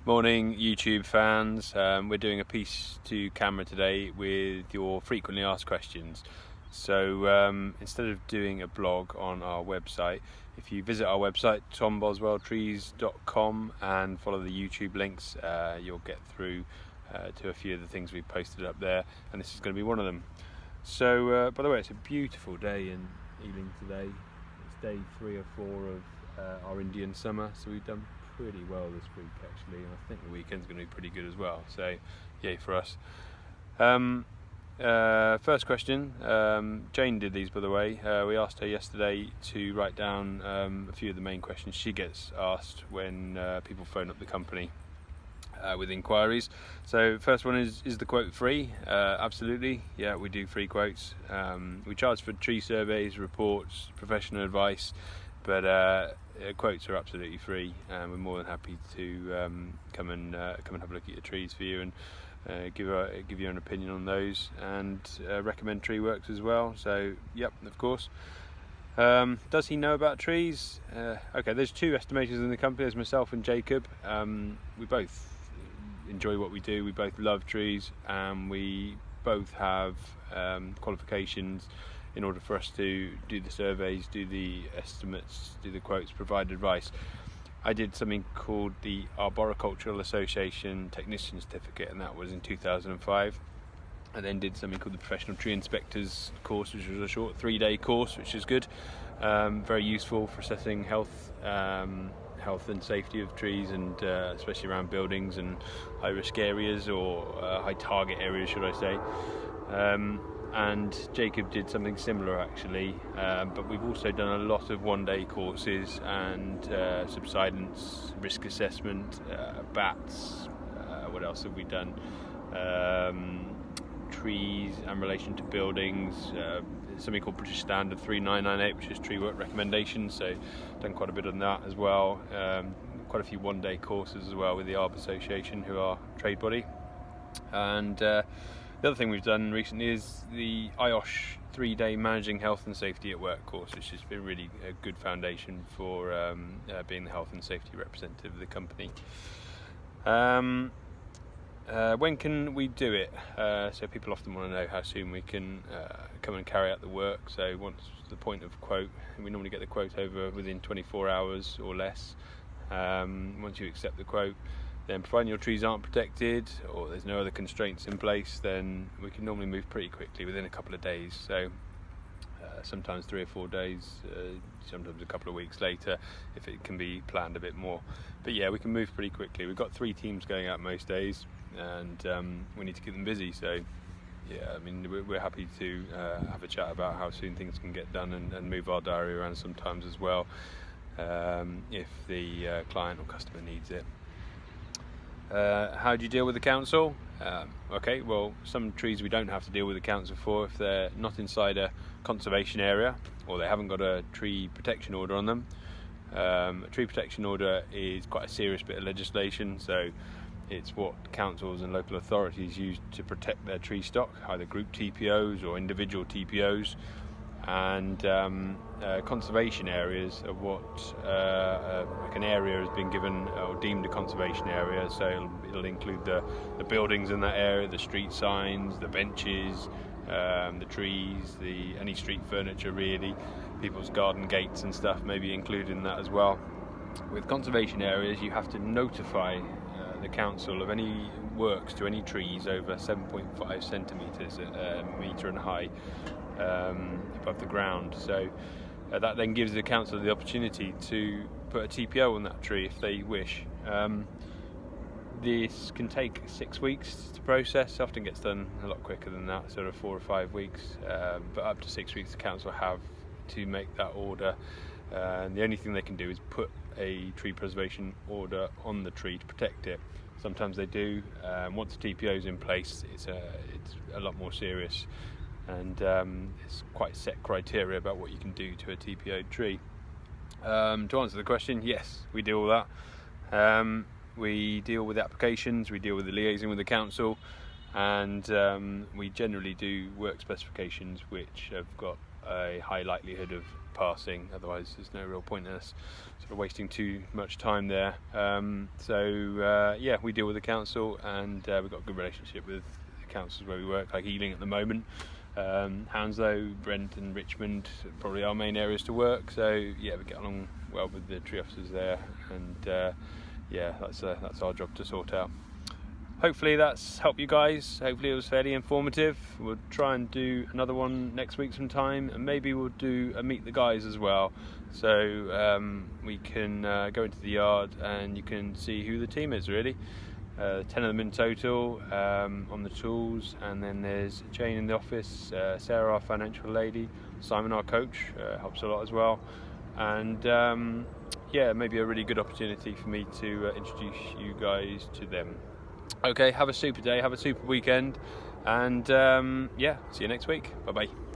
Morning YouTube fans, we're doing a piece to camera today with your frequently asked questions. So instead of doing a blog on our website, if you visit our website tomboswelltrees.com and follow the YouTube links, you'll get through to a few of the things we've posted up there, and this is going to be one of them. So by the way, it's a beautiful day in Ealing today. It's day 3 or 4 of our Indian summer, so we've done pretty well this week actually, and I think the weekend's going to be pretty good as well, so yay for us. First question, Jane did these by the way. We asked her yesterday to write down a few of the main questions she gets asked when people phone up the company with inquiries. So first one is the quote free? Absolutely, yeah, we do free quotes. We charge for tree surveys, reports, professional advice, but quotes are absolutely free, and we're more than happy to come and have a look at your trees for you and give you an opinion on those, and recommend tree works as well. So yep, of course. Does he know about trees? Okay, there's 2 estimators in the company. There's myself and Jacob. We both enjoy what we do. We both love trees, and we both have qualifications in order for us to do the surveys, do the estimates, do the quotes, provide advice. I did something called the Arboricultural Association Technician Certificate, and that was in 2005. I then did something called the Professional Tree Inspectors course, which was a short 3-day course, which is good, very useful for assessing health and safety of trees, and especially around buildings and high risk areas, or high target areas should I say. And Jacob did something similar actually, but we've also done a lot of 1-day courses and subsidence, risk assessment, bats, what else have we done, trees in relation to buildings, something called British Standard 3998, which is tree work recommendations, so done quite a bit on that as well. Quite a few 1-day courses as well with the Arb Association, who are a trade body. And the other thing we've done recently is the YOSH 3-day Managing Health and Safety at Work course, which has been really a good foundation for being the health and safety representative of the company. When can we do it? So people often want to know how soon we can come and carry out the work. So once the point of quote, we normally get the quote over within 24 hours or less. Once you accept the quote, then providing your trees aren't protected or there's no other constraints in place, then we can normally move pretty quickly within a couple of days. So sometimes 3 or 4 days, sometimes a couple of weeks later if it can be planned a bit more. But yeah, we can move pretty quickly. We've got 3 teams going out most days, and we need to keep them busy. So yeah, I mean, we're happy to have a chat about how soon things can get done, and move our diary around sometimes as well, if the client or customer needs it. How do you deal with the council? Okay, well, some trees we don't have to deal with the council for if they're not inside a conservation area or they haven't got a tree protection order on them. A tree protection order is quite a serious bit of legislation, so it's what councils and local authorities use to protect their tree stock, either group TPOs or individual TPOs. And conservation areas are what like an area has been given or deemed a conservation area, so it'll include the buildings in that area, the street signs, the benches, the trees, any street furniture really, people's garden gates and stuff may be included in that as well. With conservation areas, you have to notify the council of any works to any trees over 7.5 centimetres, a metre and high, above the ground. So that then gives the council the opportunity to put a TPO on that tree if they wish. This can take 6 weeks to process, often gets done a lot quicker than that, sort of 4 or 5 weeks, but up to 6 weeks the council have to make that order, and the only thing they can do is put a tree preservation order on the tree to protect it. Sometimes they do. Once the TPO is in place, it's a lot more serious, and it's quite set criteria about what you can do to a TPO tree. To answer the question, yes, we do all that. We deal with applications, we deal with the liaison with the council, and we generally do work specifications which have got a high likelihood of passing, otherwise there's no real point in us sort of wasting too much time there. Yeah, we deal with the council, and we've got a good relationship with the councils where we work, like Ealing at the moment. Hounslow, Brent and Richmond are probably our main areas to work, so yeah, we get along well with the tree officers there, and yeah, that's our job to sort out. Hopefully that's helped you guys. Hopefully it was fairly informative. We'll try and do another one next week sometime, and maybe we'll do a meet the guys as well, so we can go into the yard and you can see who the team is really. 10 of them in total on the tools, and then there's Jane in the office, Sarah our financial lady, Simon our coach, helps a lot as well, and yeah, maybe a really good opportunity for me to introduce you guys to them. Okay, have a super day, have a super weekend, and yeah, see you next week. Bye bye.